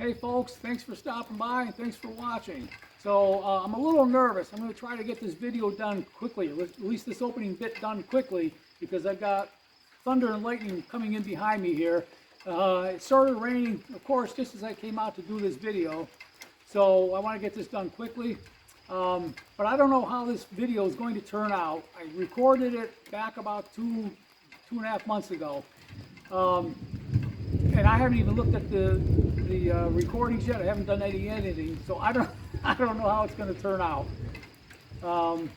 Hey folks, thanks for stopping by and thanks for watching. So I'm a little nervous. I'm going to try to get this video done quickly, at least this opening bit done quickly, because I've got thunder and lightning coming in behind me here. It started raining, of course, just as I came out to do this video. So I want to get this done quickly. But I don't know how this video is going to turn out. I recorded it back about two and a half months ago. And I haven't even looked at the recordings yet. I haven't done any editing, so I don't know how it's going to turn out. I'm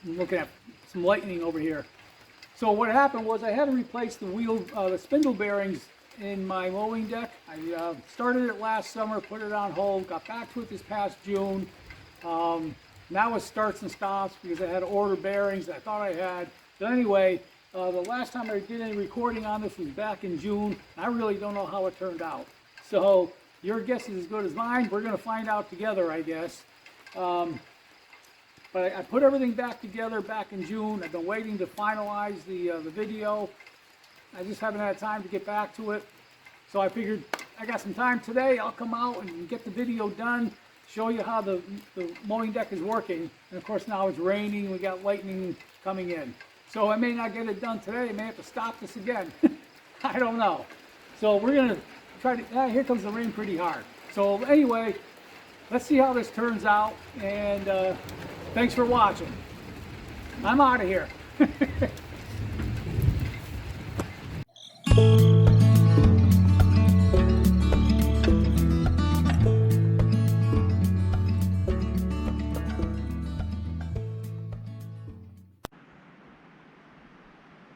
looking at some lightning over here. So what happened was I had to replace the wheel, the spindle bearings in my mowing deck. I started it last summer, put it on hold, got back to it this past June. Now it starts and stops because I had to order bearings that I thought I had. But anyway, the last time I did any recording on this was back in June. I really don't know how it turned out. So your guess is as good as mine. We're going to find out together, I guess. But I put everything back together back in June. I've been waiting to finalize the video. I just haven't had time to get back to it. So I figured I got some time today. I'll come out and get the video done, show you how the mowing deck is working. And of course now it's raining. We got lightning coming in. So I may not get it done today. I may have to stop this again. I don't know. So we're going to try to, here comes the rain pretty hard. So anyway, let's see how this turns out. And thanks for watching. I'm out of here.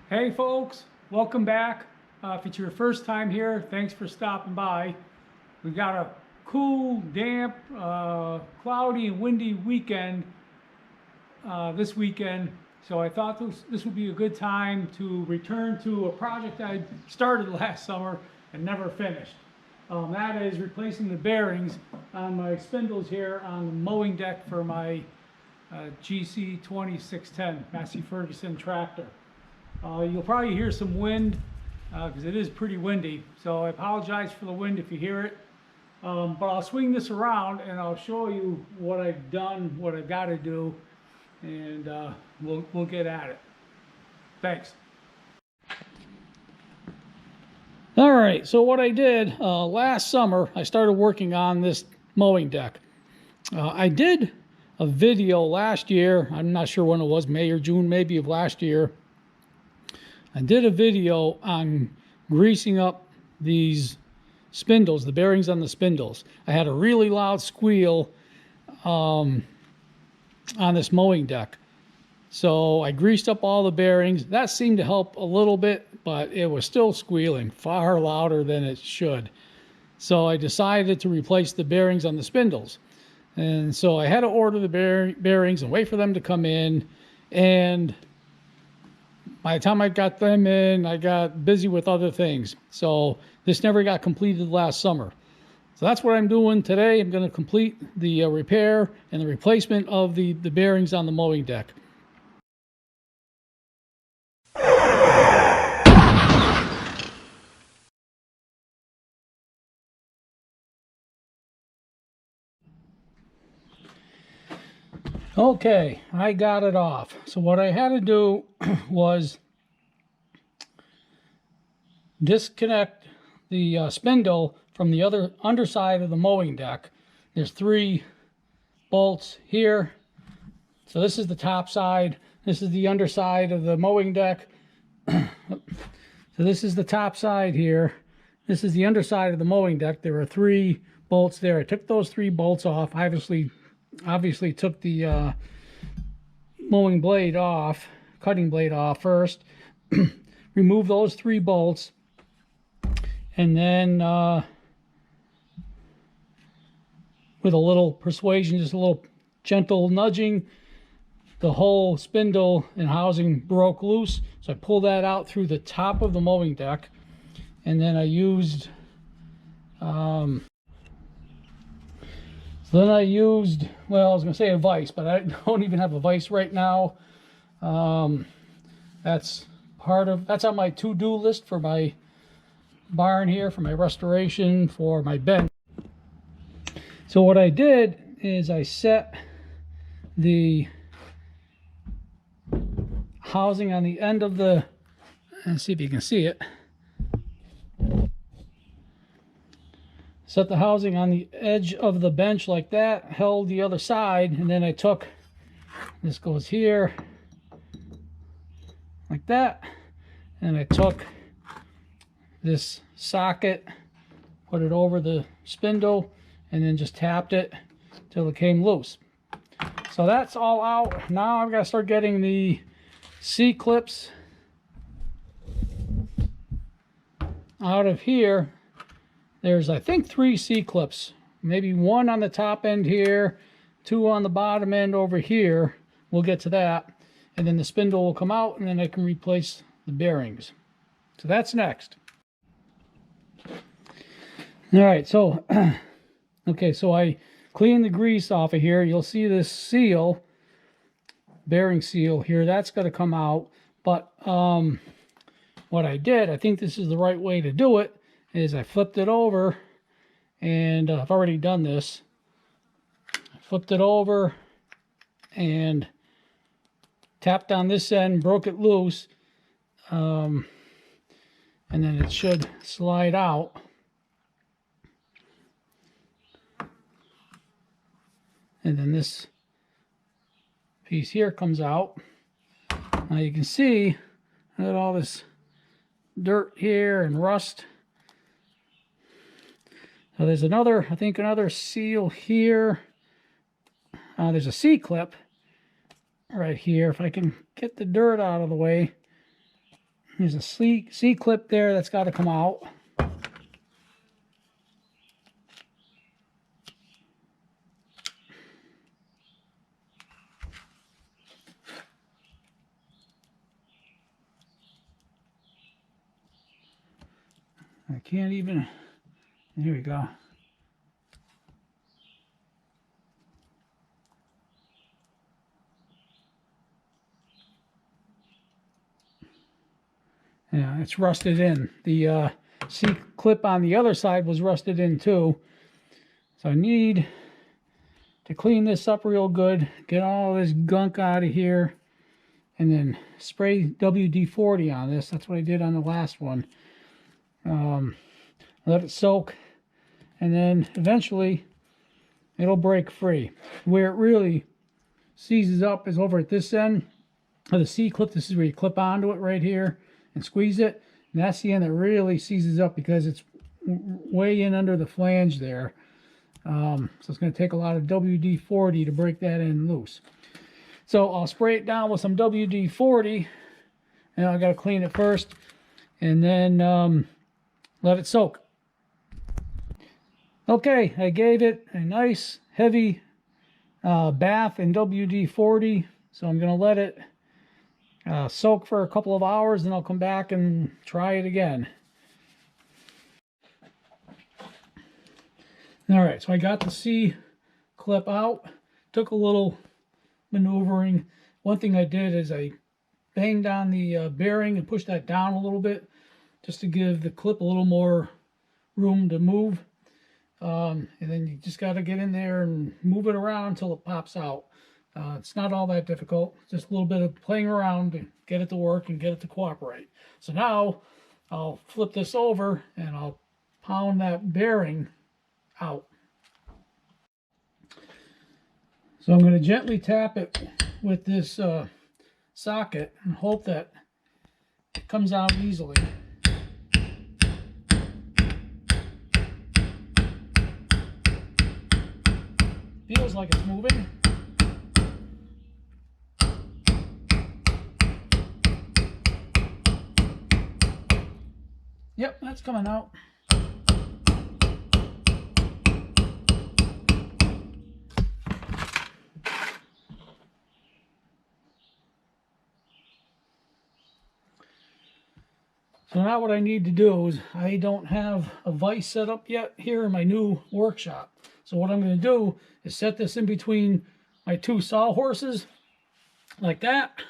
Hey folks, welcome back. If it's your first time here, thanks for stopping by. We've got a cool, damp, cloudy and windy weekend this weekend. So I thought this would be a good time to return to a project I started last summer and never finished. That is replacing the bearings on my spindles here on the mowing deck for my GC2610 Massey Ferguson tractor. You'll probably hear some wind because it is pretty windy, so I apologize for the wind if you hear it. But I'll swing this around and I'll show you what I've done, what I've got to do, and we'll get at it. Thanks. All right, so what I did last summer, I started working on this mowing deck. I did a video last year. I'm not sure when it was, May or June maybe of last year. I did a video on greasing up these spindles, the bearings on the spindles. I had a really loud squeal on this mowing deck. So I greased up all the bearings. That seemed to help a little bit, but it was still squealing far louder than it should. So I decided to replace the bearings on the spindles. And so I had to order the bearings and wait for them to come in. And by the time I got them in, I got busy with other things. So this never got completed last summer. So that's what I'm doing today. I'm going to complete the repair and the replacement of the bearings on the mowing deck. Okay, I got it off. So what I had to do was disconnect the spindle from the other underside of the mowing deck. There's 3 bolts here. So this is the top side. This is the underside of the mowing deck. So this is the top side here. This is the underside of the mowing deck. There are 3 bolts there. I took those 3 bolts off. Obviously took the mowing blade off, cutting blade off first. Remove those 3 bolts, and then with a little persuasion, just a little gentle nudging, the whole spindle and housing broke loose. So I pulled that out through the top of the mowing deck, and then I used well, I was going to say a vise, but I don't even have a vise right now. That's on my to-do list for my barn here for my restoration for my bench. So what I did is I set the housing on the end of the, let's see if you can see it. Set the housing on the edge of the bench like that, held the other side, and then I took, this goes here, like that, and I took this socket, put it over the spindle, and then just tapped it till it came loose. So that's all out. Now I've got to start getting the C-clips out of here. There's, I think, 3 C-clips. Maybe 1 on the top end here, 2 on the bottom end over here. We'll get to that. And then the spindle will come out, and then I can replace the bearings. So that's next. All right, so, okay, so I cleaned the grease off of here. You'll see this seal, bearing seal here, that's got to come out. But what I did, I think this is the right way to do it, is I flipped it over, and I've already done this. I flipped it over and tapped on this end, broke it loose, and then it should slide out. And then this piece here comes out. Now you can see, look at all this dirt here and rust. So there's another, I think another seal here. There's a C-clip right here. If I can get the dirt out of the way. There's a C-clip there that's got to come out. I can't even, here we go. Yeah, it's rusted in. The C-clip on the other side was rusted in too. So I need to clean this up real good, get all this gunk out of here, and then spray WD-40 on this. That's what I did on the last one. Let it soak, and then eventually it'll break free. Where it really seizes up is over at this end of the C-clip. This is where you clip onto it right here and squeeze it, and that's the end that really seizes up because it's way in under the flange there. So it's going to take a lot of WD-40 to break that end loose. So I'll spray it down with some WD-40, and I got to clean it first, and then let it soak. Okay, I gave it a nice heavy bath in WD-40, so I'm going to let it soak for a couple of hours, and I'll come back and try it again. All right, so I got the C-clip out. Took a little maneuvering. One thing I did is I banged on the bearing and pushed that down a little bit, just to give the clip a little more room to move. And then you just got to get in there and move it around until it pops out. It's not all that difficult. Just a little bit of playing around to get it to work and get it to cooperate. So now I'll flip this over and I'll pound that bearing out. So I'm going to gently tap it with this socket and hope that it comes out easily. Feels like it's moving. Yep, that's coming out. So now what I need to do is, I don't have a vise set up yet here in my new workshop. So what I'm going to do is set this in between my 2 sawhorses, like that.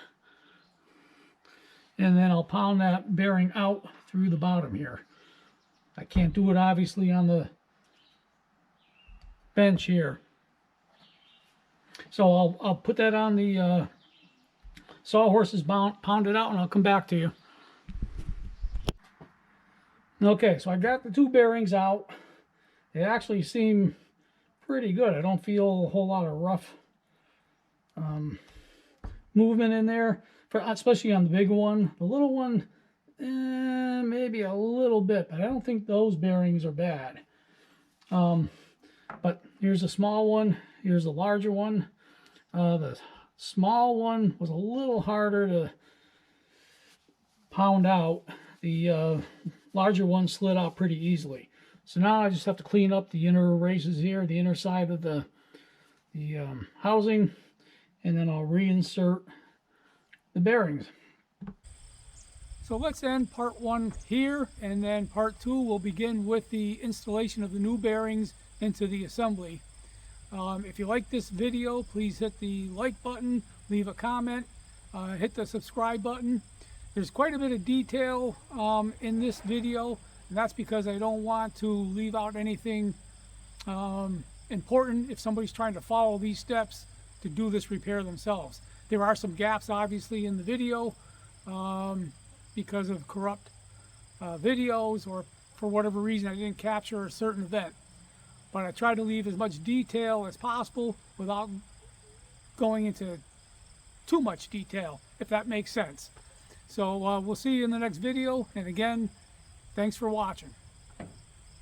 And then I'll pound that bearing out through the bottom here. I can't do it obviously on the bench here. So I'll put that on the sawhorses, pound it out, and I'll come back to you. Okay, so I got the two bearings out. They actually seem pretty good. I don't feel a whole lot of rough movement in there, especially on the big one. The little one, maybe a little bit, but I don't think those bearings are bad. But here's the small one. Here's the larger one. The small one was a little harder to pound out. The larger one slid out pretty easily. So now I just have to clean up the inner races here, the inner side of the housing, and then I'll reinsert the bearings. So let's end part one here, and then part two will begin with the installation of the new bearings into the assembly. If you like this video, please hit the like button, leave a comment, hit the subscribe button. There's quite a bit of detail in this video, and that's because I don't want to leave out anything important if somebody's trying to follow these steps to do this repair themselves. There are some gaps obviously in the video because of corrupt videos, or for whatever reason I didn't capture a certain event. But I try to leave as much detail as possible without going into too much detail, if that makes sense. So we'll see you in the next video, and again, thanks for watching.